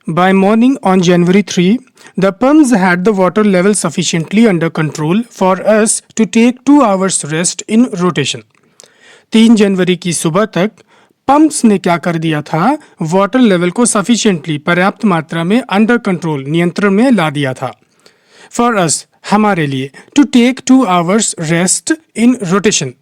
By morning on January 3, the pumps had the water level sufficiently under control for us to take 2 hours rest in rotation. 3 जनवरी की सुबह तक pumps ने क्या कर दिया था, वाटर लेवल को सफिशिएंटली पर्याप्त मात्रा में अंडर कंट्रोल नियंत्रण में ला दिया था. फॉर अस हमारे लिए to take 2 hours rest in rotation,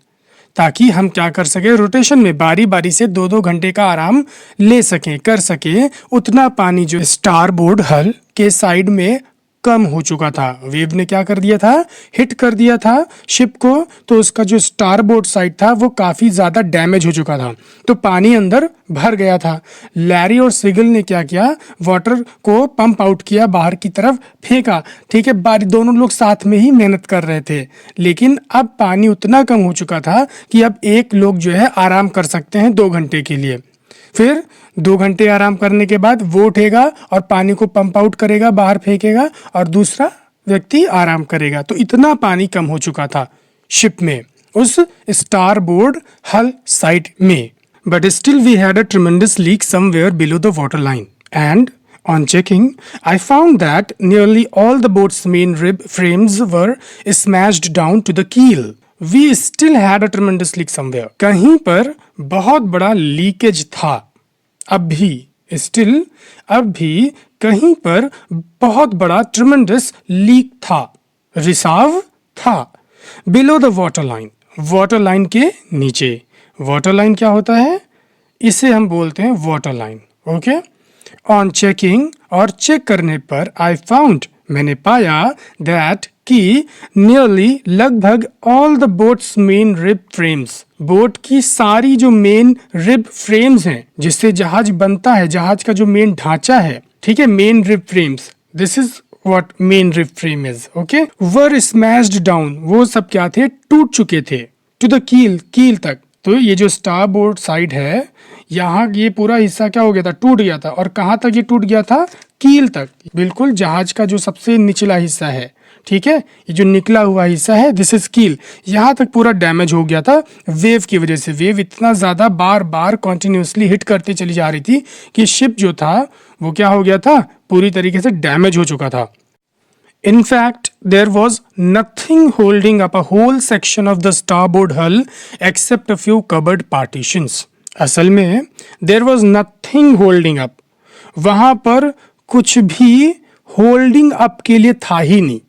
ताकि हम क्या कर सके, रोटेशन में बारी बारी से 2-2 घंटे का आराम ले सकें, कर सके. उतना पानी जो स्टार बोर्ड हल के साइड में कम हो चुका था. वेव ने क्या कर दिया था, हिट कर दिया था शिप को, तो उसका जो स्टार बोर्ड साइड था वो काफ़ी ज़्यादा डैमेज हो चुका था, तो पानी अंदर भर गया था. लैरी और सिगल ने क्या किया, वाटर को पंप आउट किया, बाहर की तरफ फेंका. ठीक है, दोनों लोग साथ में ही मेहनत कर रहे थे, लेकिन अब पानी उतना कम हो चुका था कि अब एक लोग जो है आराम कर सकते हैं 2 घंटे के लिए. फिर 2 घंटे आराम करने के बाद वो उठेगा और पानी को पंप आउट करेगा, बाहर फेंकेगा, और दूसरा व्यक्ति आराम करेगा. तो इतना पानी कम हो चुका था शिप में, उस स्टार बोर्ड हल साइड में. But still we had a tremendous leak somewhere below the water line, and on checking, I found that nearly all the boat's main rib frames were smashed down to the keel. We still had a tremendous leak somewhere. कहीं पर बहुत बड़ा leakage था. अब भी कहीं पर बहुत बड़ा ट्रेमेंडस लीक था, रिसाव था. Below the water line, water line के नीचे. वाटर लाइन क्या होता है, इसे हम बोलते हैं water line. Okay, on checking, और चेक करने पर, आई फाउंड, मैंने पाया, दैट कि नियरली लगभग all the boats main rib frames, boat की सारी जो मेन रिब फ्रेम्स हैं जिससे जहाज बनता है, जहाज का जो मेन ढांचा है, ठीक है, main rib frames, this is what main rib frame is. Okay, were smashed down, वो सब क्या थे, टूट चुके थे. टू द कील, कील तक. तो ये जो स्टार बोर्ड साइड है, यहाँ ये पूरा हिस्सा क्या हो गया था, टूट गया था. और कहाँ तक ये टूट गया था, कील तक, बिल्कुल जहाज का जो सबसे निचला हिस्सा है. ठीक है, ये जो निकला हुआ हिस्सा है, दिस इज कील, यहाँ तक पूरा डैमेज हो गया था वेव की वजह से. वेव इतना ज़्यादा बार बार कॉन्टिन्यूसली हिट करती चली जा रही थी कि शिप जो था वो क्या हो गया था, पूरी तरीके से डैमेज हो चुका था. In fact, there was nothing holding up a whole section of the starboard hull except a few cupboard partitions. असल में there was nothing holding up. वहाँ पर कुछ भी holding up के लिए था ही नहीं.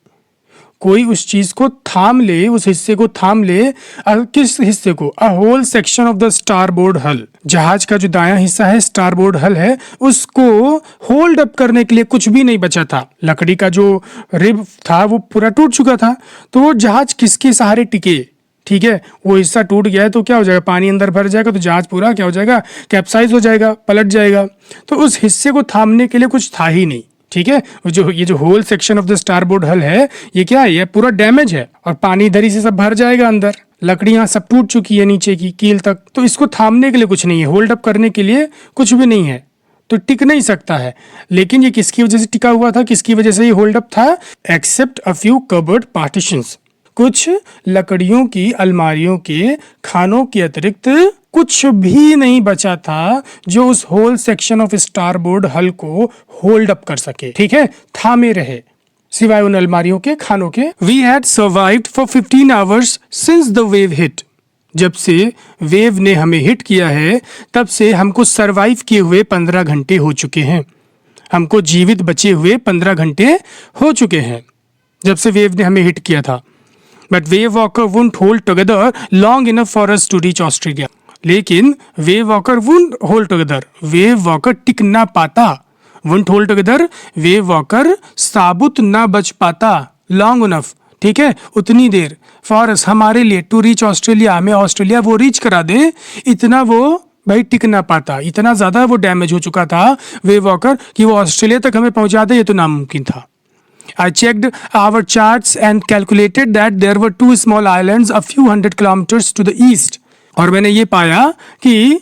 कोई उस चीज को थाम ले, उस हिस्से को थाम ले. किस हिस्से को, a whole section of the starboard hull, जहाज का जो दायां हिस्सा है, स्टारबोर्ड हल है, उसको होल्ड अप करने के लिए कुछ भी नहीं बचा था. लकड़ी का जो रिब था वो पूरा टूट चुका था, तो वो जहाज किसके सहारे टिके. ठीक है, वो हिस्सा टूट गया है तो क्या हो जाएगा, पानी अंदर भर जाएगा, तो जहाज पूरा क्या हो जाएगा, कैप्साइज हो जाएगा, पलट जाएगा. तो उस हिस्से को थामने के लिए कुछ था ही नहीं. ठीक है, ये जो whole section of the starboard hull है, ये क्या है, ये पूरा डैमेज है, और पानी इधर ही से सब भर जाएगा अंदर. लकड़ियां सब टूट चुकी है नीचे की कील तक, तो इसको थामने के लिए कुछ नहीं है, होल्ड अप करने के लिए कुछ भी नहीं है, तो टिक नहीं सकता है. लेकिन ये किसकी वजह से टिका हुआ था, किसकी वजह से ये होल्ड अप था, except a few cupboard partitions, कुछ लकड़ियों की अलमारियों के खानों के अतिरिक्त कुछ भी नहीं बचा था जो उस होल सेक्शन ऑफ स्टारबोर्ड हल को होल्ड अप कर सके. ठीक है, थामे रहे सिवाय उन अलमारियों के, खानों के. We had survived for 15 hours since the wave hit. जब से वेव ने हमें हिट किया है, तब से हमको सर्वाइव किए हुए 15 घंटे हो चुके हैं. हमको जीवित बचे हुए 15 घंटे हो चुके हैं जब से वेव ने हमें हिट किया था. But Wave Walker wouldn't hold together long enough for us to reach Australia. लेकिन Wave Walker wouldn't hold together, Wave Walker टिक ना पाता. Wouldn't hold together, Wave Walker साबुत ना बच पाता लॉन्ग इनफ. ठीक है, उतनी देर फॉर अस, हमारे लिए, टू रीच ऑस्ट्रेलिया, हमें ऑस्ट्रेलिया वो रीच करा दे, इतना वो भाई टिक ना पाता. इतना ज़्यादा वो डैमेज हो चुका था वेव वॉकर कि वो ऑस्ट्रेलिया तक हमें पहुंचा दे, ये तो नामुमकिन था. I checked our charts and calculated that there were 2 small islands a few hundred kilometers to the east. और मैंने ये पाया कि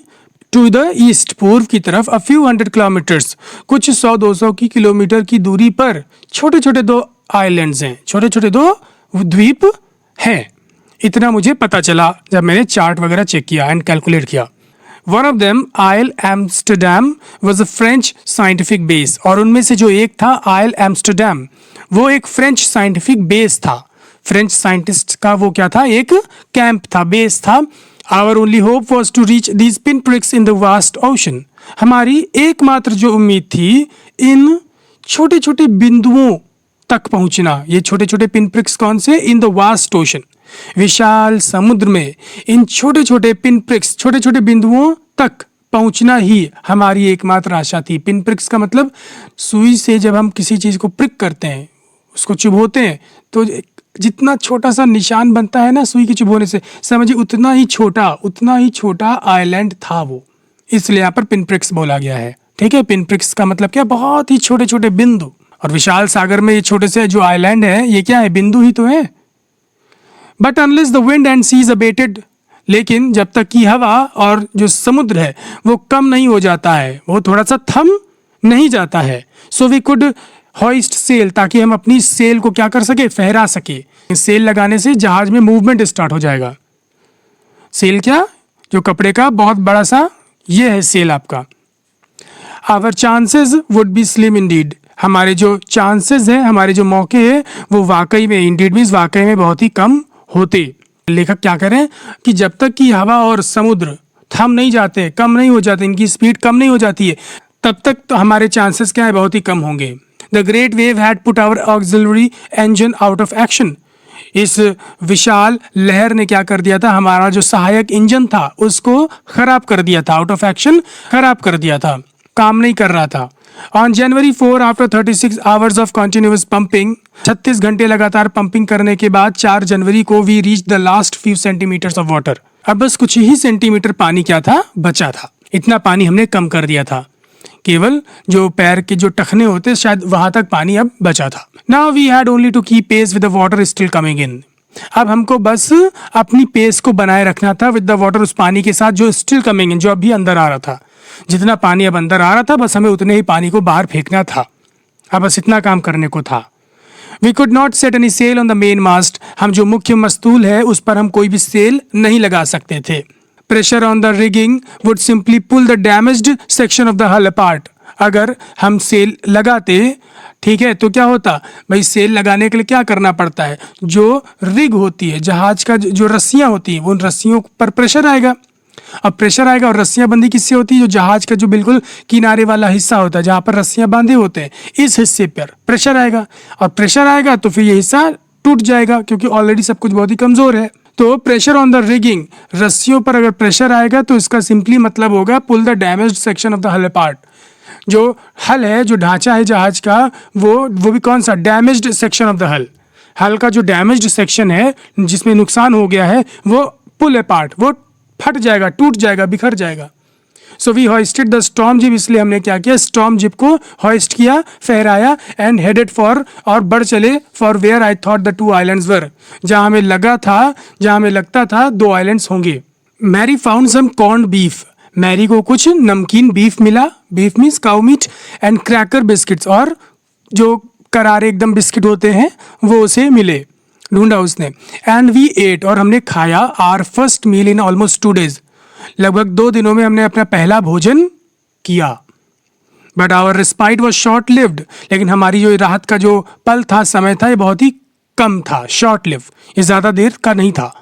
टू द ईस्ट, पूर्व की तरफ, a few hundred kilometers, कुछ 100-200 की किलोमीटर की दूरी पर छोटे छोटे 2 आइलैंड्स हैं, छोटे छोटे 2 द्वीप हैं. इतना मुझे पता चला जब मैंने चार्ट वगैरह चेक किया एंड कैलकुलेट किया. One of them oil Amsterdam was a French scientific base, और उनमें से जो एक था आयल एम्स्टरडैम, वो एक फ्रेंच साइंटिफिक बेस था। फ्रेंच साइंटिस्ट का वो क्या था, एक कैंप था, बेस था। Our only hope was to reach these pin pricks in the vast ocean, हमारी एकमात्र जो उम्मीद थी इन छोटे छोटे बिंदुओं तक पहुंचना। ये छोटे छोटे पिन प्रिक्स कौन से, इन द वास्ट ओशन, विशाल समुद्र में इन छोटे छोटे पिन प्रिक्स, छोटे छोटे बिंदुओं तक पहुंचना ही हमारी एकमात्र आशा थी। पिन प्रिक्स का मतलब सुई से जब हम किसी चीज को प्रिक करते हैं, उसको चुभोते हैं, तो जितना छोटा सा निशान बनता है ना सुई के चुभोने से, समझिए उतना ही छोटा आइलैंड था वो, इसलिए यहाँ पर पिन प्रिक्स बोला गया है। ठीक है, पिन प्रिक्स का मतलब क्या, बहुत ही छोटे छोटे बिंदु। और विशाल सागर में ये छोटे से जो आइलैंड है ये क्या है, बिंदु ही तो है। But unless the wind and seas abated, लेकिन जब तक कि हवा और जो समुद्र है वो कम नहीं हो जाता है, वो थोड़ा सा थम नहीं जाता है, so we could hoist sail, ताकि हम अपनी सेल को क्या कर सके, फहरा सके। सेल लगाने से जहाज में मूवमेंट स्टार्ट हो जाएगा। सेल क्या, जो कपड़े का बहुत बड़ा सा ये है सेल आपका। Our chances would be slim indeed, हमारे जो चांसेस हैं, हमारे जो मौके हैं वो वाकई में, इंडीड मीन्स वाकई में बहुत ही कम होते। लेखक क्या करें कि जब तक कि हवा और समुद्र थम नहीं जाते, कम नहीं हो जाते, इनकी स्पीड कम नहीं हो जाती है, तब तक तो हमारे चांसेस क्या है, बहुत ही कम होंगे। The great wave had put our auxiliary engine out of action, इस विशाल लहर ने क्या कर दिया था, हमारा जो सहायक इंजन था उसको खराब कर दिया था, आउट ऑफ एक्शन, खराब कर दिया था, काम नहीं कर रहा था। On January 4 after 36 hours of continuous pumping, 36 घंटे लगातार पंपिंग करने के बाद 4 जनवरी को we reach the last few centimetres of water, अब बस कुछ ही सेंटीमीटर पानी क्या था, बचा था। इतना पानी हमने कम कर दिया था, केवल जो पैर के जो टखने होते शायद वहां तक पानी अब बचा था। Now we had only to keep pace with the water still coming in, अब हमको बस अपनी पेस को बनाए रखना था विद द वाटर, उस पानी के साथ जो स्टिल कमिंग इन, जो अभी अंदर आ रहा था। जितना पानी अब अंदर आ रहा था बस हमें उतने ही पानी को बाहर फेंकना था, अब बस इतना काम करने को था। We could not set any sail on the main mast, हम जो मुख्य मस्तूल है उस पर हम कोई भी सेल नहीं लगा सकते थे। Pressure on the rigging would simply pull the damaged section of the hull apart, अगर हम सेल लगाते, ठीक है, तो क्या होता भाई, सेल लगाने के लिए क्या करना पड़ता है, जो रिग होती है जहाज का, जो रस्सियां होती हैं, उन रस्सियों पर प्रेशर आएगा। अब प्रेशर आएगा और रस्सियां बंधी किससे होती है, जो जहाज का जो बिल्कुल किनारे वाला हिस्सा होता है जहां पर रस्सियां बांधे होते हैं, इस हिस्से पर प्रेशर आएगा, और प्रेशर आएगा तो फिर ये हिस्सा टूट जाएगा, क्योंकि ऑलरेडी सब कुछ बहुत ही कमजोर है। तो प्रेशर ऑन द रिगिंग, रस्सियों पर अगर प्रेशर आएगा तो इसका सिंपली मतलब होगा pull the damaged section of the hull apart, जो हल है, जो ढांचा है जहाज का, वो भी कौन सा, डैमेज्ड सेक्शन ऑफ द हल, हल का जो डैमेज्ड सेक्शन है जिसमें नुकसान हो गया है, वो पुल अपार्ट, वो फट जाएगा, टूट जाएगा, बिखर जाएगा। So we hoisted the storm jib, इसलिए हमने क्या किया, स्टॉर्म जिप को हॉइस्ट किया, फहराया, एंड हेडेड फॉर, और बढ़ चले for where I thought the 2 islands were, जहां हमें लगा था, जहां हमें लगता था 2 आइलैंड्स होंगे। Mary found some corned beef, Mary को कुछ नमकीन बीफ मिला, beef means cow meat, and cracker biscuits, और जो करारे एकदम बिस्किट होते हैं वो उसे मिले, ढूंढा उसने। एंड वी एट, और हमने खाया, our first meal in almost 2 days, लगभग 2 दिनों में हमने अपना पहला भोजन किया। But our respite was short lived, लेकिन हमारी जो राहत का जो पल था, समय था, ये बहुत ही कम था, शॉर्ट लिव, ये ज्यादा देर का नहीं था।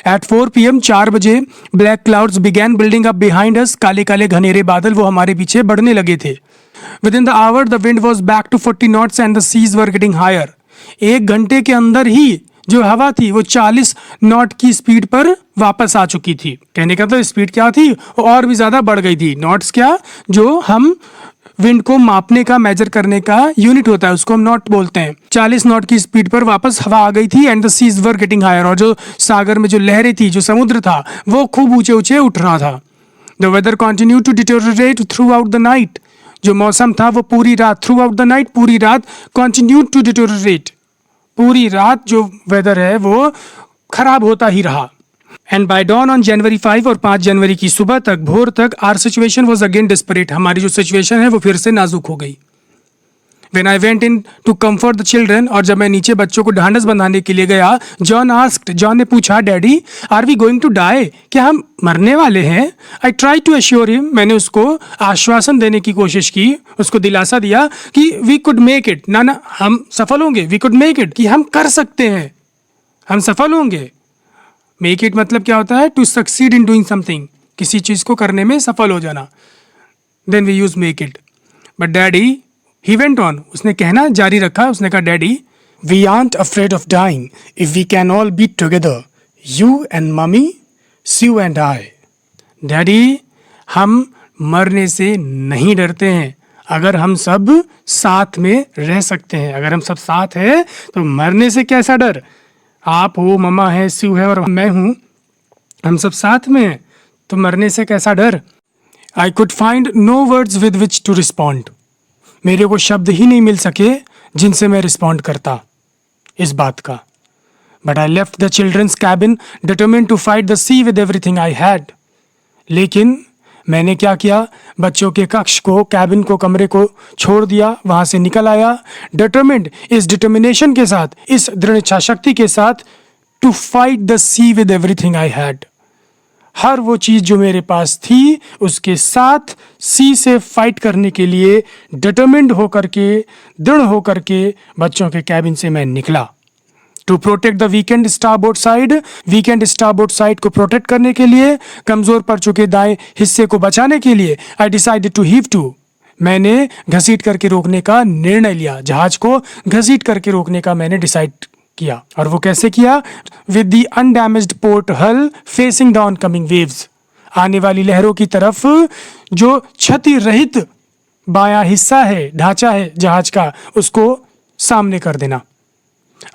एट 4 PM 4 बजे black clouds began building up behind us, काले काले घनेरे बादल वो हमारे पीछे बढ़ने लगे थे। Within the hour the wind was back to 40 knots and the seas were getting higher, 1 घंटे के अंदर ही जो हवा थी वो 40 नॉट की स्पीड पर वापस आ चुकी थी। कहने का तो स्पीड क्या थी, वो और भी ज्यादा बढ़ गई थी। नॉट्स क्या, जो हम विंड को मापने का, मेजर करने का यूनिट होता है, उसको हम नॉट बोलते हैं। 40 नॉट की स्पीड पर वापस हवा आ गई थी। And the seas were getting higher, और जो सागर में जो लहरें थी, जो समुद्र था, वो खूब ऊंचे ऊंचे उठ रहा था। The weather continue to deteriorate throughout the night, जो मौसम था वो पूरी रात, थ्रू आउट द नाइट, पूरी रात, कंटिन्यू टू डिटोरेट, पूरी रात जो वेदर है वो खराब होता ही रहा। And by dawn on January 5, और 5 जनवरी की सुबह तक, भोर तक, our situation was again desperate, हमारी जो सिचुएशन है वो फिर से नाजुक हो गई। When I went in to comfort the children, और जब मैं नीचे बच्चों को ढांढस बंधाने के लिए गया, जॉन ने पूछा, daddy are we going to die, क्या हम मरने वाले हैं? I try to assure him, मैंने उसको आश्वासन देने की कोशिश की, उसको दिलासा दिया कि वी कुड मेक इट, ना हम सफल होंगे, वी कुड मेक इट, कि हम कर सकते हैं, हम सफल होंगे। मेक इट मतलब क्या होता है? To succeed in doing something, किसी चीज को करने में सफल हो जाना, then we use make it. But daddy, he went on, उसने कहना जारी रखा, उसने कहा, daddy we aren't afraid of dying if we can all be together, you and mummy, Sue and I. Daddy, हम मरने से नहीं डरते हैं अगर हम सब साथ में रह सकते हैं। अगर हम सब साथ हैं तो मरने से कैसा डर? आप हो, मम्मा है, स्यू है और मैं हूँ, हम सब साथ में हैं, तो मरने से कैसा डर? I could find no words with which to respond, मेरे को शब्द ही नहीं मिल सके जिनसे मैं रिस्पॉन्ड करता इस बात का। But I left the children's cabin determined to fight the sea with everything I had. लेकिन मैंने क्या किया? बच्चों के कक्ष को, कैबिन को, कमरे को छोड़ दिया, वहां से निकल आया, डिटरमिन्ड, इस डिटर्मिनेशन के साथ, इस दृढ़ इच्छा शक्ति के साथ, to fight the sea with everything I had, हर वो चीज जो मेरे पास थी उसके साथ सी से फाइट करने के लिए डिटरमिन्ड होकर के, दृढ़ होकर के बच्चों के कैबिन से मैं निकला। To protect the weakened starboard side, weakened starboard side को प्रोटेक्ट करने के लिए, कमजोर पड़ चुके दाएं हिस्से को बचाने के लिए, I decided to heave to, मैंने घसीट करके रोकने का निर्णय लिया, जहाज को घसीट करके रोकने का मैंने डिसाइड किया। और वो कैसे किया? विद द अनडैमेज्ड पोर्ट हल फेसिंग द ऑनकमिंग वेव्स, आने वाली लहरों की तरफ जो क्षति रहित बायां हिस्सा है, ढांचा है जहाज का, उसको सामने कर देना,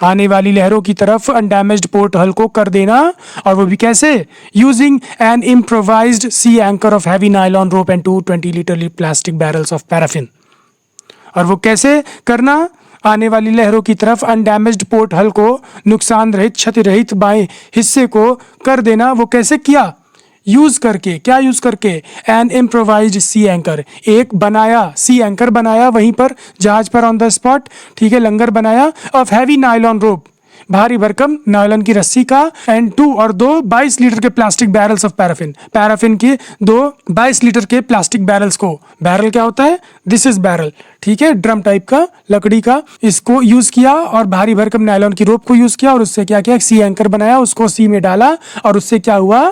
आने वाली लहरों की तरफ अनडैमेज्ड पोर्ट हल को कर देना। और वो भी कैसे? Using an improvised sea anchor of heavy nylon rope and 220 litre plastic barrels of paraffin. और वो कैसे करना? आने वाली लहरों की तरफ अनडैमेज्ड पोर्ट हल को, नुकसान रहित, क्षति रहित बाएं हिस्से को कर देना। वो कैसे किया? यूज करके, क्या यूज करके? एन इम्प्रोवाइज्ड सी एंकर, एक बनाया सी एंकर बनाया वहीं पर जहाज पर ऑन द स्पॉट, ठीक है, लंगर बनाया, ऑफ हैवी नायलॉन रोप, भारी भरकम नायलॉन की रस्सी का, एंड 2 और 2 22 लीटर के plastic barrels of paraffin, paraffin के 2 22 लीटर के प्लास्टिक बैरल्स को, बैरल क्या होता है? दिस इज बैरल, ठीक है, ड्रम टाइप का, लकड़ी का, इसको यूज किया और भारी भरकम नायलॉन की रोप को यूज किया और उससे क्या किया? सी एंकर बनाया, उसको सी में डाला और उससे क्या हुआ?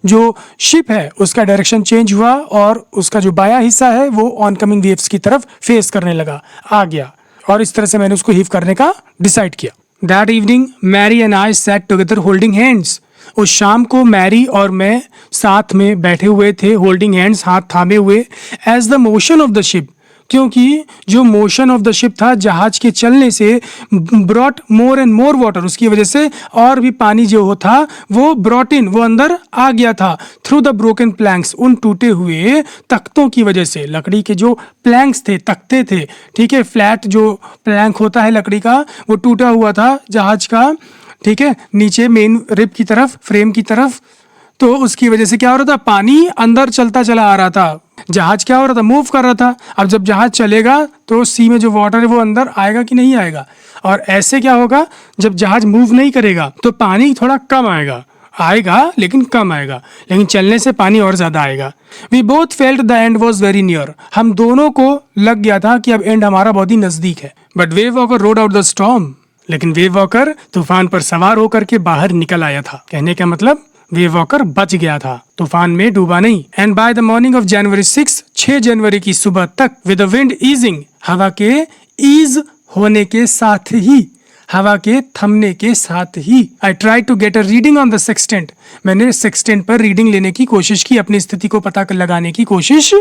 जो शिप है उसका डायरेक्शन चेंज हुआ और उसका जो बायां हिस्सा है वो ऑनकमिंग वेव्स की तरफ फेस करने लगा, आ गया, और इस तरह से मैंने उसको हीव करने का डिसाइड किया। That evening Mary and I sat together holding hands, उस शाम को मैरी और मैं साथ में बैठे हुए थे, होल्डिंग हैंड्स, हाथ थामे हुए, as the motion of the ship, क्योंकि जो मोशन ऑफ द शिप था, जहाज के चलने से, brought more and more water, उसकी वजह से और भी पानी जो था वो ब्रॉट इन, वो अंदर आ गया था, थ्रू द ब्रोकन प्लैंक्स, उन टूटे हुए तख्तों की वजह से, लकड़ी के जो प्लैंक्स थे, तख्ते थे, ठीक है, फ्लैट जो प्लैंक होता है लकड़ी का, वो टूटा हुआ था जहाज का, ठीक है, नीचे मेन रिब की तरफ, फ्रेम की तरफ, तो उसकी वजह से क्या हो रहा था? पानी अंदर चलता चला आ रहा था, जहाज क्या हो रहा था? मूव कर रहा था। अब जब जहाज चलेगा तो सी में जो वाटर है वो अंदर आएगा कि नहीं आएगा? और ऐसे क्या होगा? जब जहाज मूव नहीं करेगा तो पानी थोड़ा कम आएगा, आएगा लेकिन कम आएगा, लेकिन चलने से पानी और ज्यादा आएगा। We both felt the end was very near, हम दोनों को लग गया था कि अब एंड हमारा बहुत ही नजदीक है। But Wave walker road out the storm, लेकिन वेव वॉकर तूफान पर सवार होकर के बाहर निकल आया था। कहने का मतलब वेव वॉकर बच गया था, तूफान में डूबा नहीं। And by the morning of January 6 जनवरी की सुबह तक, विद द विंड ईजिंग, हवा के ईज होने के साथ ही, हवा के थमने के साथ ही, I try to get a reading on the sextant, मैंने सेक्सटेंट पर रीडिंग लेने की कोशिश की, अपनी स्थिति को पता लगाने की कोशिश।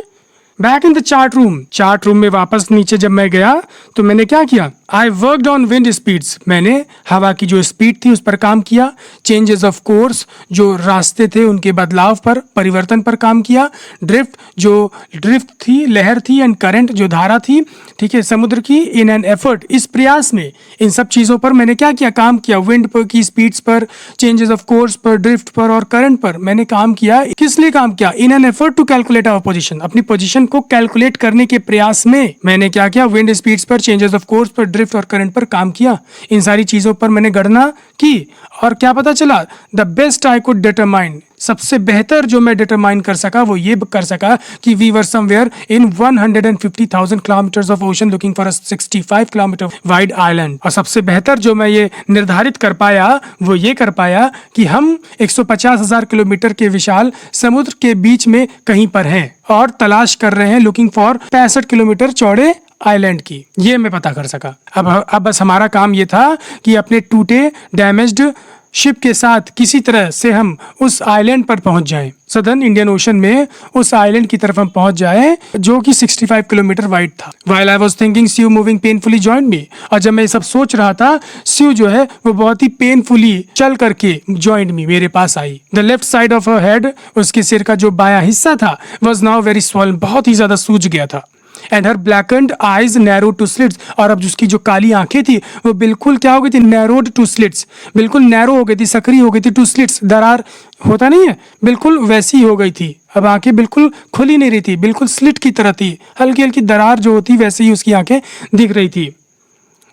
Back in the chart room में वापस नीचे जब मैं गया तो मैंने क्या किया? I worked on wind speeds, मैंने हवा की जो स्पीड थी उस पर काम किया। चेंजेस ऑफ कोर्स, जो रास्ते थे उनके बदलाव पर, परिवर्तन पर काम किया। ड्रिफ्ट, जो ड्रिफ्ट थी, लहर थी, एंड करंट, जो धारा थी, ठीक है, समुद्र की, इन एन एफर्ट, इस प्रयास में, इन सब चीज़ों पर मैंने क्या किया? काम किया। विंड पर की स्पीड्स पर, चेंजेस ऑफ कोर्स पर, ड्रिफ्ट पर और करंट पर मैंने काम किया। किस लिए काम किया? In an effort to calculate our position, अपनी पोजीशन को कैलकुलेट करने के प्रयास में मैंने क्या किया, विंड स्पीड्स पर, चेंजेस ऑफ कोर्स पर, ड्रिफ्ट और करंट पर काम किया। इन सारी चीज़ों पर मैंने गणना की और क्या पता चला, the best I could determine, सबसे बेहतर जो मैं डिटरमाइन कर सका वो ये कर सका कि we were somewhere in 150,000 kilometres of ocean looking for a 65 kilometre wide island. और सबसे बेहतर जो मैं ये निर्धारित कर पाया वो ये कर पाया कि हम 150,000 किलोमीटर के विशाल समुद्र के बीच में कहीं पर हैं और तलाश कर रहे हैं लुकिंग फॉर 65 किलोमीटर चौड़े आइलैंड की। ये मैं पता कर सका। अब बस हमारा काम ये था कि अपने टूटे डैमेज्ड शिप के साथ किसी तरह से हम उस आइलैंड पर पहुंच जाएं, सदर्न इंडियन ओशन में उस आइलैंड की तरफ हम पहुंच जाएं जो कि 65 किलोमीटर वाइड था। While I was thinking Sue moving painfully joined me, और जब मैं ये सब सोच रहा था स्यू जो है वो बहुत ही पेनफुली चल करके जॉइंड मी, मेरे पास आई। The left side of her head, उसके सिर का जो बायां हिस्सा था, वाज नाउ वेरी स्वॉल्न, बहुत ही ज्यादा सूज गया था। And her blackened eyes narrow to slits, और अब जिसकी जो काली आंखें थी वो बिल्कुल क्या हो गई थी, नैरोड टू स्लिट्स, बिल्कुल नैरो हो गई थी, सकरी हो गई थी, टू स्लिट्स, दरार होता नहीं है, बिल्कुल वैसी हो गई थी। अब आंखें बिल्कुल खुली नहीं रही थी, बिल्कुल स्लिट की तरह थी, हल्की हल्की दरार जो होती वैसे ही उसकी आंखें दिख रही थी।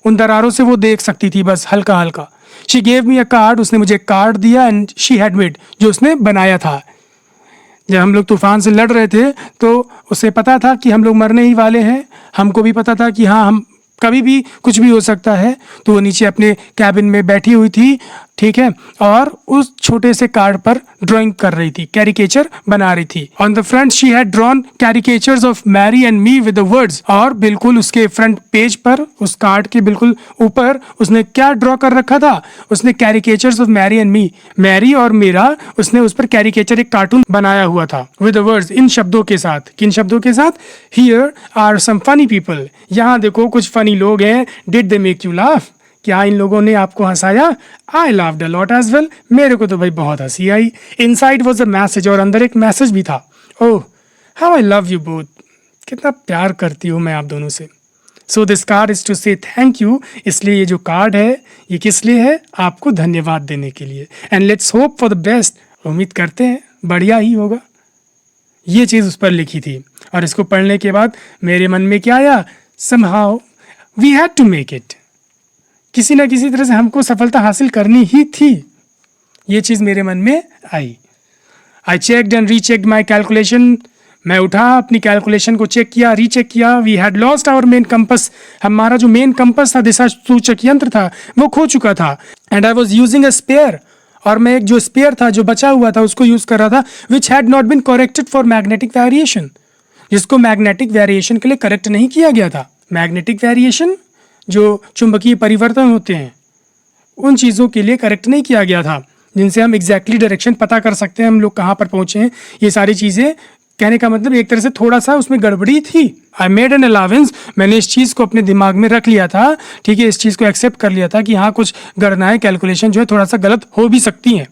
उन दरारों से वो देख सकती थी बस हल्का हल्का। She gave me a card, उसने मुझे कार्ड दिया, एंड शी हैड मेड, जो उसने बनाया था। जब हम लोग तूफान से लड़ रहे थे तो उसे पता था कि हम लोग मरने ही वाले हैं, हमको भी पता था कि हाँ हम कभी भी कुछ भी हो सकता है। तो वो नीचे अपने कैबिन में बैठी हुई थी, ठीक है, और उस छोटे से कार्ड पर ड्राइंग कर रही थी, कैरिकेचर बना रही थी। On the front she had drawn caricatures of Mary and me with the words, और बिल्कुल उसके फ्रंट पेज पर, उस कार्ड के बिल्कुल ऊपर उसने क्या ड्रॉ कर रखा था, उसने caricatures of Mary and me, Mary और मेरा, उसने उस पर कैरिकेचर, एक कार्टून बनाया हुआ था विद द वर्ड्स, इन शब्दों के साथ। किन शब्दों के साथ? Here are some funny people, यहाँ देखो कुछ फनी लोग हैं। Did they make you laugh, क्या इन लोगों ने आपको हंसाया? I laughed a lot as well, मेरे को तो भाई बहुत हंसी आई। इनसाइड वाज अ मैसेज, और अंदर एक मैसेज भी था। Oh how I love you both, कितना प्यार करती हूँ मैं आप दोनों से। So this card is to say thank you, इसलिए ये जो कार्ड है ये किस लिए है? आपको धन्यवाद देने के लिए। And let's hope for the best, उम्मीद करते हैं बढ़िया ही होगा। ये चीज़ उस पर लिखी थी, और इसको पढ़ने के बाद मेरे मन में क्या आया? Somehow we had to make it, किसी ना किसी तरह से हमको सफलता हासिल करनी ही थी। ये चीज़ मेरे मन में आई। I checked and rechecked my calculation, मैं उठा, अपनी कैलकुलेशन को चेक किया, रीचेक किया। We had lost our main compass, हमारा जो मेन कंपस था, दिशा सूचक यंत्र था, वो खो चुका था। And I was using a spare, और मैं एक जो स्पेयर था जो बचा हुआ था उसको यूज कर रहा था, which had not been corrected for magnetic variation, जिसको मैग्नेटिक वेरिएशन के लिए करेक्ट नहीं किया गया था। मैग्नेटिक वेरिएशन जो चुंबकीय परिवर्तन होते हैं, उन चीज़ों के लिए करेक्ट नहीं किया गया था, जिनसे हम एग्जैक्टली डायरेक्शन पता कर सकते हैं हम लोग कहाँ पर पहुँचे हैं। ये सारी चीज़ें, कहने का मतलब एक तरह से थोड़ा सा उसमें गड़बड़ी थी। आई मेड एन अलावेंस, मैंने इस चीज़ को अपने दिमाग में रख लिया था, ठीक है, इस चीज़ को एक्सेप्ट कर लिया था कि हाँ कुछ गणनाएं, कैलकुलेशन जो है थोड़ा सा गलत हो भी सकती हैं।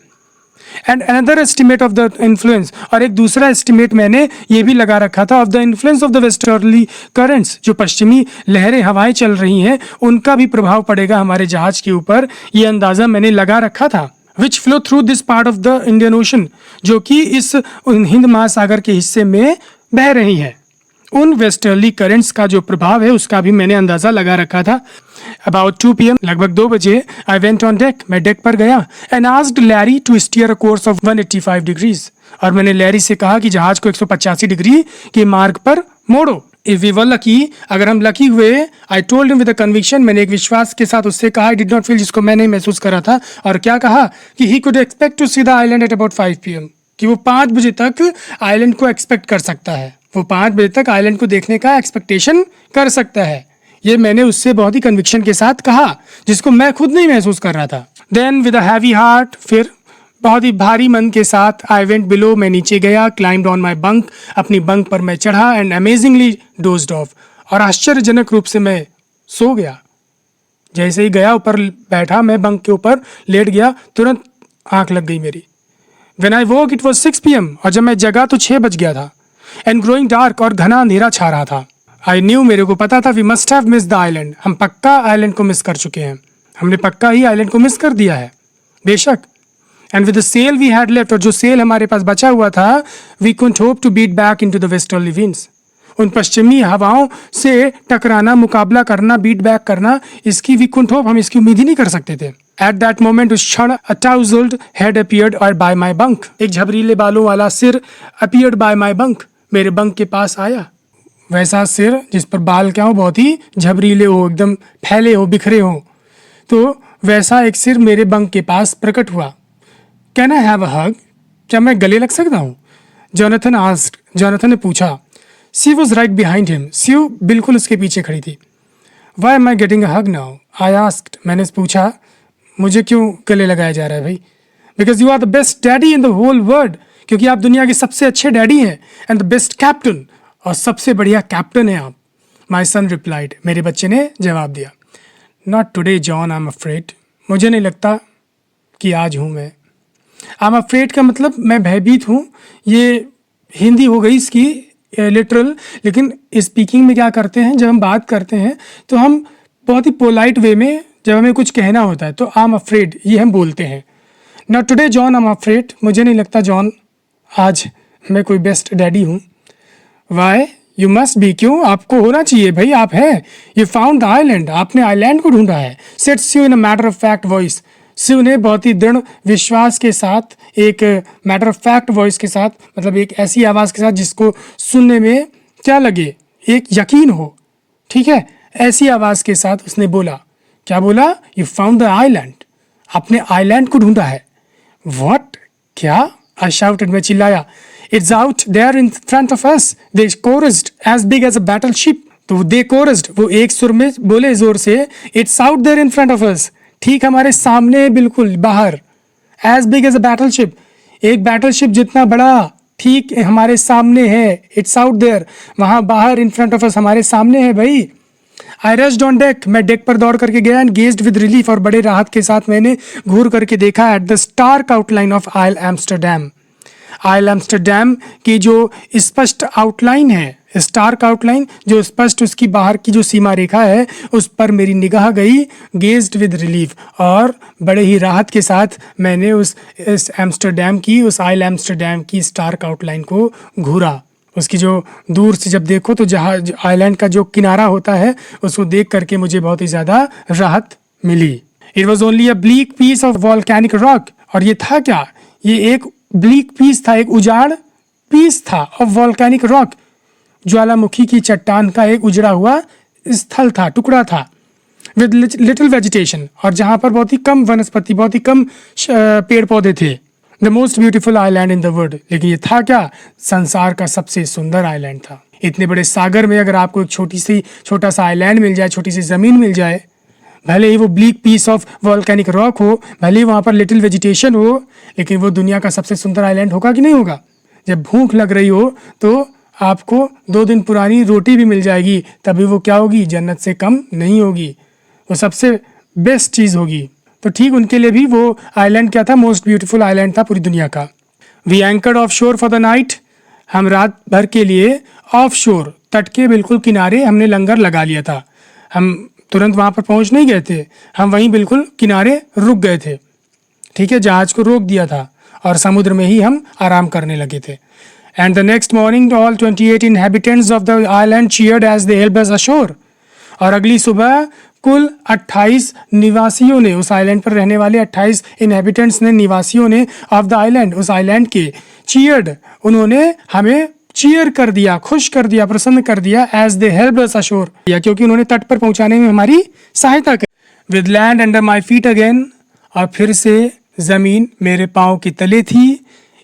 And another estimate of the influence, और एक दूसरा एस्टिमेट मैंने ये भी लगा रखा था, of the influence of the westerly currents, जो पश्चिमी लहरें, हवाएं चल रही हैं, उनका भी प्रभाव पड़ेगा हमारे जहाज के ऊपर, ये अंदाज़ा मैंने लगा रखा था। विच flow through this part of the Indian ocean, जो कि इस हिंद महासागर के हिस्से में बह रही है। उन वेस्टर्ली करंट्स का जो प्रभाव है उसका भी मैंने अंदाज़ा लगा रखा था। अबाउट 2 PM, लगभग 2 बजे, आई वेंट ऑन डेक, मैं डेक पर गया, and asked Larry to steer a course of 185 degrees, और मैंने लैरी से कहा कि जहाज को 185 डिग्री के मार्ग पर मोड़ो। इफ वी वर लकी, अगर हम लकी हुए, I told him with a conviction, मैंने एक विश्वास के साथ उससे कहा, आई डिड नॉट फील, जिसको मैं नहीं महसूस कर रहा था, और क्या कहा कि he could expect to see the island at about 5 PM, कि वो 5 बजे तक आइलैंड को एक्सपेक्ट कर सकता है, वो 5 बजे तक आइलैंड को देखने का एक्सपेक्टेशन कर सकता है। ये मैंने उससे बहुत ही कन्विक्शन के साथ कहा, जिसको मैं खुद नहीं महसूस कर रहा था। Then with a heavy heart, फिर बहुत ही भारी मन के साथ, आई वेंट बिलो, मैं नीचे गया, क्लाइम्ड ऑन माई बंक, अपनी बंक पर मैं चढ़ा, एंड अमेजिंगली डोज्ड ऑफ, और आश्चर्यजनक रूप से मैं सो गया। जैसे ही गया, ऊपर बैठा, मैं बंक के ऊपर लेट गया, तुरंत आंख लग गई मेरी। When I woke it was 6 PM, और जब मैं जगा तो 6 बज गया था। एंड ग्रोइंग डार्क, और घना अंधेरा छा रहा था। आई न्यू, मेरे को पता था, we must have miss the island, हम पक्का आइलैंड को मिस कर चुके हैं, हमने पक्का ही आइलैंड को मिस कर दिया है, बेशक। And with the sail we had left, और जो सेल हमारे पास बचा हुआ था, we couldn't hope to beat back into the westerly winds, उन पश्चिमी हवाओं से टकराना, मुकाबला करना, बीट बैक करना, इसकी वी कुडंट होप, हम इसकी उम्मीद ही नहीं कर सकते थे। एट दैट मोमेंट, उस क्षण, a tousled head appeared by my bunk, एक झबरीले बालों वाला सिर अपीयर्ड बाय माई बंक, मेरे बंक के पास आया। वैसा सिर जिस पर बाल क्या हो, बहुत ही झबरीले हो, एकदम फैले हो, बिखरे हो, तो वैसा एक सिर मेरे बंक के पास प्रकट हुआ। कैन आई हैव अ हग, क्या मैं गले लग सकता हूँ? जोनाथन आस्क्ड, जोनाथन ने पूछा। She was right behind him, Sue बिल्कुल उसके पीछे खड़ी थी। Why am I getting a hug now, I asked, मैंने पूछा, मुझे क्यों गले लगाया जा रहा है भाई? Because you are the best daddy in the whole world, क्योंकि आप दुनिया के सबसे अच्छे डैडी हैं, एंड द बेस्ट कैप्टन, और सबसे बढ़िया कैप्टन है आप। माई सन रिप्लाइड, मेरे बच्चे ने जवाब दिया। Not today John, I am afraid, मुझे नहीं लगता कि आज हूँ मैं। आई एम अफ्रेड का मतलब मैं भयभीत हूँ, ये हिंदी हो गई इसकी लिटरल, लेकिन स्पीकिंग में क्या करते हैं, जब हम बात करते हैं तो हम बहुत ही पोलाइट वे में, जब हमें कुछ कहना होता है तो आई एम अफ्रेड ये हम बोलते हैं। Not today John, I am afraid, मुझे नहीं लगता जॉन आज मैं कोई बेस्ट डैडी हूँ। वाई, यू मस्ट बी, क्यों? आपको होना चाहिए भाई, आप हैं। यू फाउंड द आइलैंड, आपने आइलैंड को ढूंढा है। Said Sue in a matter of fact voice, शिव ने बहुत ही दृढ़ विश्वास के साथ, एक मैटर ऑफ फैक्ट वॉइस के साथ, मतलब एक ऐसी आवाज़ के साथ जिसको सुनने में क्या लगे, एक यकीन हो, ठीक है, ऐसी आवाज़ के साथ उसने बोला। क्या बोला? यू फाउंड द आइलैंड, आपने आइलैंड को ढूंढा है। वॉट, क्या? आई शाउटेड, मैं चिल्लाया। It's out there in front of us, they chorused as big as a battleship, तो दे कोरस्ड, वो एक सुर में बोले जोर से, it's out there in front of us, ठीक हमारे सामने, बिल्कुल बाहर। As big as a battleship, एक बैटल शिप जितना बड़ा, ठीक हमारे सामने है। इट्स आउट देयर, वहां बाहर, इन फ्रंट ऑफ अस, हमारे सामने है भाई। आई रश्ड ऑन डेक, मैं डेक पर दौड़ करके गया, एंड गेज्ड विद रिलीफ, और बड़े राहत के साथ मैंने घूर करके देखा at the stark outline of isle Amsterdam, isle Amsterdam की जो स्पष्ट आउटलाइन है, स्टार्क आउटलाइन, जो स्पष्ट उसकी बाहर की जो सीमा रेखा है, उस पर मेरी निगाह गई। गेज्ड विद रिलीफ, और बड़े ही राहत के साथ मैंने उस एम्स्टरडैम की, उस आइल एम्स्टरडैम की स्टार्क आउटलाइन को घूरा। उसकी जो दूर से जब देखो तो जहाँ आइलैंड का जो किनारा होता है, उसको देख करके मुझे बहुत ही ज़्यादा राहत मिली। It was only a bleak piece of volcanic rock, और ये था क्या? ये एक ब्लीक पीस था, एक उजाड़ पीस था, ऑफ वॉल्केनिक रॉक, ज्वालामुखी की चट्टान का एक उजड़ा हुआ स्थल था, टुकड़ा था। विद लिटिल वेजिटेशन, और जहाँ पर बहुत ही कम वनस्पति, बहुत ही कम पेड़ पौधे थे। The most beautiful island in the world, लेकिन ये था क्या? संसार का सबसे सुंदर आइलैंड था। इतने बड़े सागर में अगर आपको एक छोटा सा आइलैंड मिल जाए, छोटी सी ज़मीन मिल जाए, भले ही वो bleak piece of volcanic rock हो, भले ही वहाँ पर लिटिल वेजिटेशन हो, लेकिन वो दुनिया का सबसे सुंदर आइलैंड होगा कि नहीं होगा? जब भूख लग रही हो तो आपको 2 दिन पुरानी रोटी भी मिल जाएगी, तभी वो क्या होगी? जन्नत से कम नहीं होगी, वो सबसे बेस्ट चीज़ होगी। तो ठीक उनके लिए भी वो आइलैंड क्या था? मोस्ट ब्यूटीफुल आइलैंड था पूरी दुनिया का। वी एंकर्ड ऑफ शोर फॉर द नाइट, हम रात भर के लिए ऑफ शोर, तट के बिल्कुल किनारे हमने लंगर लगा लिया था। हम तुरंत वहाँ पर पहुँच नहीं गए थे, हम वहीं बिल्कुल किनारे रुक गए थे, ठीक है, जहाज को रोक दिया था, और समुद्र में ही हम आराम करने लगे थे। And the next morning all 28 inhabitants of the island cheered as they helped us ashore, और अगली सुबह कुल 28 निवासियों ने, उस आइलैंड पर रहने वाले 28 इनहेबिटेंट्स ने, निवासियों ने, ऑफ द आइलैंड, उस आइलैंड के, चीयर्ड, उन्होंने हमें चीयर कर दिया, खुश कर दिया, प्रसन्न कर दिया, as they helped us ashore, क्योंकि उन्होंने तट पर पहुंचाने में हमारी सहायता की। With land under my feet again, और फिर से जमीन मेरे पाँव के तले थी।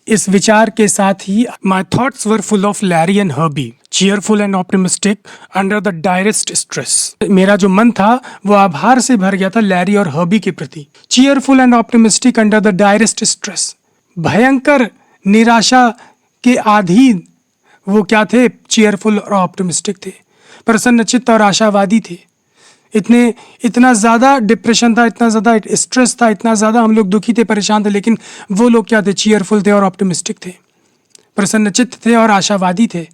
इस विचार के साथ ही my thoughts were full of Larry and Herbie, cheerful and optimistic under the direst stress. मेरा जो मन था वो आभार से भर गया था लैरी और हर्बी के प्रति। Cheerful and optimistic under the direst stress, भयंकर निराशा के अधीन वो क्या थे? चीयरफुल और ऑप्टिमिस्टिक थे, प्रसन्नचित्त और आशावादी थे। इतना ज़्यादा डिप्रेशन था, इतना ज़्यादा स्ट्रेस था, इतना ज़्यादा हम लोग दुखी थे, परेशान थे, लेकिन वो लोग क्या थे? चीयरफुल थे और ऑप्टिमिस्टिक थे, प्रसन्नचित्त थे और आशावादी थे।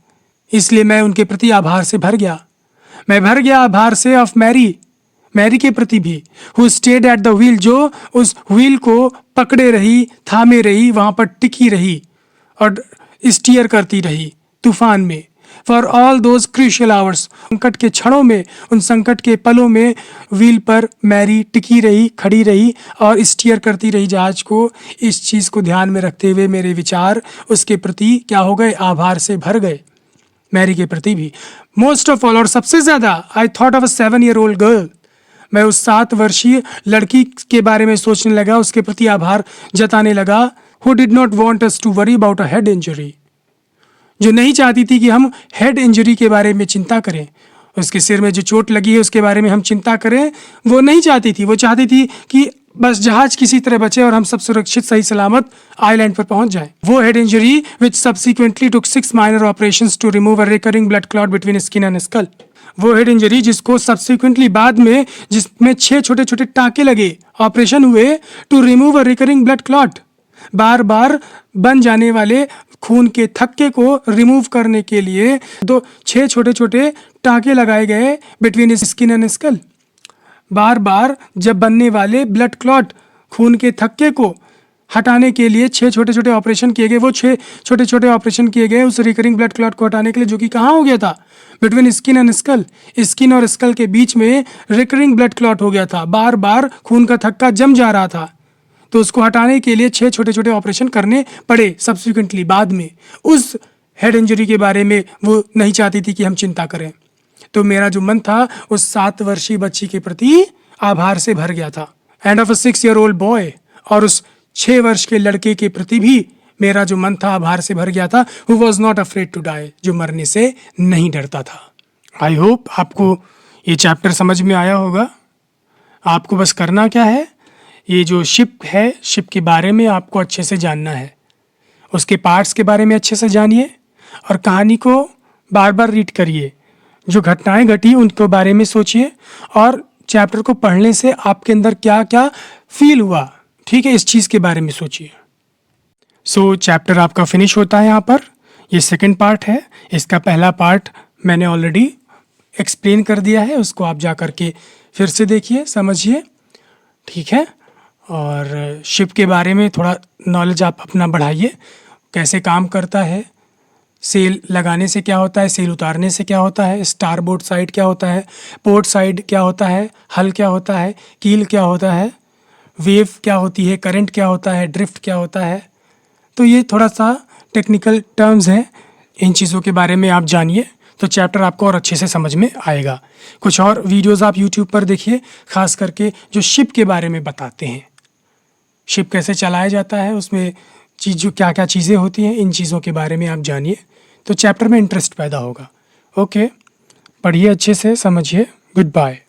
इसलिए मैं उनके प्रति आभार से भर गया। मैं भर गया आभार से ऑफ मैरी के प्रति भी, who stayed at the wheel, जो उस व्हील को पकड़े रही, थामे रही, वहाँ पर टिकी रही और स्टीयर करती रही तूफान में। For all those crucial hours, संकट के क्षणों में, उन संकट के पलों में व्हील पर मैरी टिकी रही, खड़ी रही और स्टीयर करती रही जहाज को। इस चीज़ को ध्यान में रखते हुए मेरे विचार उसके प्रति क्या हो गए, आभार से भर गए, मैरी के प्रति भी। मोस्ट ऑफ ऑल, और सबसे ज़्यादा, I thought of a 7-year-old girl, मैं उस 7 वर्षीय लड़की के बारे में सोचने लगा, उसके प्रति आभार जताने लगा। Who did not want us to worry about a head injury, जो नहीं चाहती थी कि हम हेड इंजरी के बारे में चिंता करें, उसके सिर में जो चोट लगी है उसके बारे में हम चिंता करें, वो नहीं चाहती थी। वो चाहती थी कि बस जहाज किसी तरह बचे और हम सब सुरक्षित सही सलामत आइलैंड पर पहुंच जाएं। वो head injury which subsequently took 6 minor operations to remove a recurring blood clot between skin and skull, वो हेड इंजरी जिसको सब्सिक्वेंटली बाद में, जिसमें 6 छोटे छोटे टाँके लगे, ऑपरेशन हुए to remove a recurring blood clot, बार बार बन जाने वाले खून के थक्के को रिमूव करने के लिए 6 छोटे छोटे टाँके लगाए गए बिटवीन स्किन एंड स्कल। बार बार जब बनने वाले ब्लड क्लॉट, खून के थक्के को हटाने के लिए 6 छोटे छोटे ऑपरेशन किए गए। वो 6 छोटे छोटे ऑपरेशन किए गए उस रिकरिंग ब्लड क्लॉट को हटाने के लिए, जो कि कहाँ हो गया था, between skin and skull, skin और स्कल के बीच में रिकरिंग ब्लड क्लॉट हो गया था, बार बार खून का थक्का जम जा रहा था। तो उसको हटाने के लिए 6 छोटे छोटे ऑपरेशन करने पड़े सब्सिक्वेंटली बाद में। उस हेड इंजरी के बारे में वो नहीं चाहती थी कि हम चिंता करें। तो मेरा जो मन था उस 7 वर्षीय बच्ची के प्रति आभार से भर गया था, end of a 6-year-old boy, और उस 6 वर्ष के लड़के के प्रति भी मेरा जो मन था आभार से भर गया था। Who was not afraid to die, जो मरने से नहीं डरता था। आई होप आपको ये चैप्टर समझ में आया होगा। आपको बस करना क्या है, ये जो शिप है, शिप के बारे में आपको अच्छे से जानना है, उसके पार्ट्स के बारे में अच्छे से जानिए और कहानी को बार बार रीड करिए, जो घटनाएं घटी उनके बारे में सोचिए और चैप्टर को पढ़ने से आपके अंदर क्या क्या फील हुआ, ठीक है, इस चीज़ के बारे में सोचिए। सो चैप्टर आपका फिनिश होता है यहाँ पर। ये सेकंड पार्ट है, इसका पहला पार्ट मैंने ऑलरेडी एक्सप्लेन कर दिया है, उसको आप जा कर के फिर से देखिए, समझिए, ठीक है। और शिप के बारे में थोड़ा नॉलेज आप अपना बढ़ाइए, कैसे काम करता है, सेल लगाने से क्या होता है, सेल उतारने से क्या होता है, स्टार बोर्ड साइड क्या होता है, पोर्ट साइड क्या होता है, हल क्या होता है, कील क्या होता है, वेव क्या होती है, करंट क्या होता है, ड्रिफ्ट क्या होता है। तो ये थोड़ा सा टेक्निकल टर्म्स हैं, इन चीज़ों के बारे में आप जानिए तो चैप्टर आपको और अच्छे से समझ में आएगा। कुछ और वीडियोस आप यूट्यूब पर देखिए, खास करके जो शिप के बारे में बताते हैं, शिप कैसे चलाया जाता है, उसमें जो क्या क्या चीज़ें होती हैं, इन चीज़ों के बारे में आप जानिए तो चैप्टर में इंटरेस्ट पैदा होगा। ओके, पढ़िए अच्छे से, समझिए। Good bye.